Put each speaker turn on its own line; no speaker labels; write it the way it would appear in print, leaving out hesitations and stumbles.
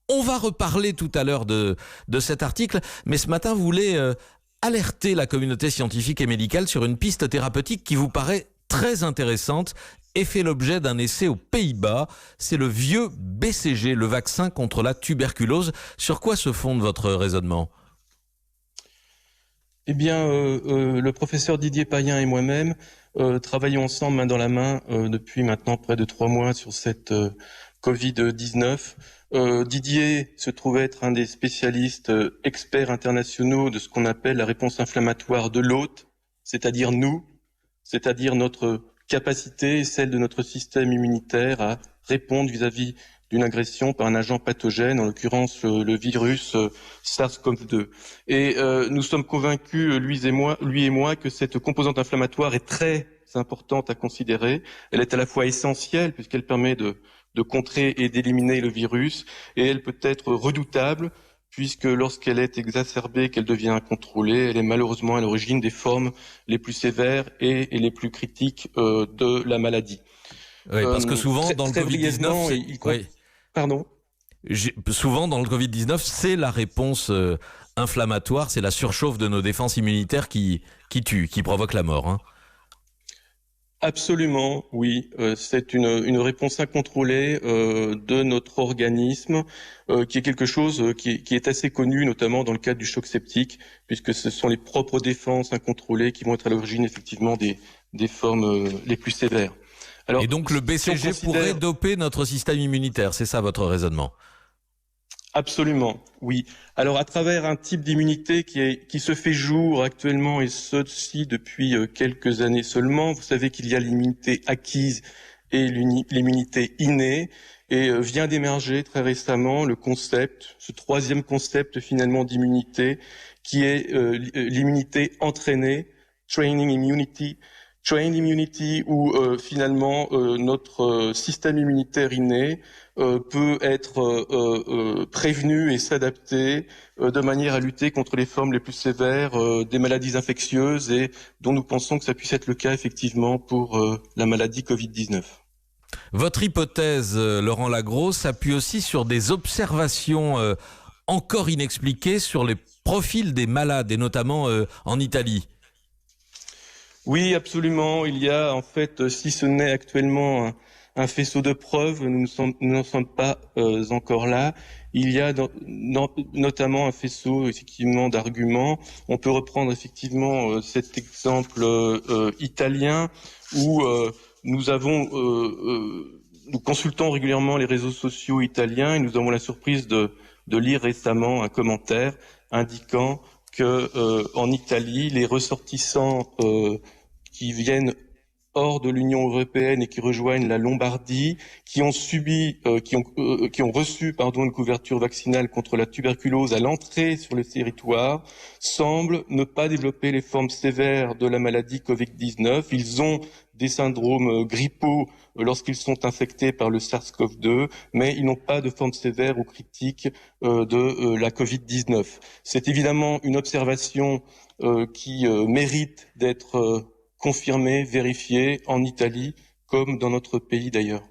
On va reparler tout à l'heure de cet article, mais ce matin, vous voulez alerter la communauté scientifique et médicale sur une piste thérapeutique qui vous paraît très intéressante et fait l'objet d'un essai aux Pays-Bas. C'est le vieux BCG, le vaccin contre la tuberculose. Sur quoi se fonde votre raisonnement ?
Eh bien, le professeur Didier Payen et moi-même travaillons ensemble main dans la main depuis maintenant près de 3 mois sur cette Covid-19. Didier se trouve être un des spécialistes experts internationaux de ce qu'on appelle la réponse inflammatoire de l'hôte, c'est-à-dire nous, c'est-à-dire notre capacité et celle de notre système immunitaire à répondre vis-à-vis d'une agression par un agent pathogène, en l'occurrence le virus SARS-CoV-2. Et nous sommes convaincus, lui et moi, que cette composante inflammatoire est très importante à considérer. Elle est à la fois essentielle puisqu'elle permet de contrer et d'éliminer le virus, et elle peut être redoutable puisque lorsqu'elle est exacerbée, qu'elle devient incontrôlée, elle est malheureusement à l'origine des formes les plus sévères et les plus critiques de la maladie.
Oui, parce que souvent dans le Covid-19,
Pardon.
Souvent dans le Covid-19, c'est la réponse inflammatoire, c'est la surchauffe de nos défenses immunitaires qui tue, qui provoque la mort. Hein.
Absolument, oui. C'est une réponse incontrôlée de notre organisme, qui est quelque chose qui est assez connu, notamment dans le cadre du choc septique, puisque ce sont les propres défenses incontrôlées qui vont être à l'origine effectivement des formes les plus sévères.
Alors, et donc le BCG pourrait doper notre système immunitaire, c'est ça votre raisonnement ?
Absolument, oui. Alors à travers un type d'immunité qui se fait jour actuellement, et ceci depuis quelques années seulement. Vous savez qu'il y a l'immunité acquise et l'immunité innée, et vient d'émerger très récemment le concept, ce troisième concept finalement d'immunité, qui est l'immunité entraînée, training immunity. Trained immunity, où finalement notre système immunitaire inné peut être prévenu et s'adapter de manière à lutter contre les formes les plus sévères des maladies infectieuses, et dont nous pensons que ça puisse être le cas effectivement pour la maladie Covid-19.
Votre hypothèse, Laurent Lagros, s'appuie aussi sur des observations encore inexpliquées sur les profils des malades, et notamment en Italie.
Oui, absolument. Il y a en fait, si ce n'est actuellement un faisceau de preuves, nous n'en sommes pas encore là. Il y a notamment un faisceau effectivement d'arguments. On peut reprendre effectivement cet exemple italien où nous consultons régulièrement les réseaux sociaux italiens, et nous avons la surprise de lire récemment un commentaire indiquant que en Italie, les ressortissants qui viennent hors de l'Union européenne et qui rejoignent la Lombardie, qui ont reçu une couverture vaccinale contre la tuberculose à l'entrée sur le territoire, semblent ne pas développer les formes sévères de la maladie Covid-19. Ils ont des syndromes grippaux lorsqu'ils sont infectés par le SARS-CoV-2, mais ils n'ont pas de forme sévère ou critique de la Covid-19. C'est évidemment une observation qui mérite d'être confirmée, vérifiée en Italie comme dans notre pays d'ailleurs.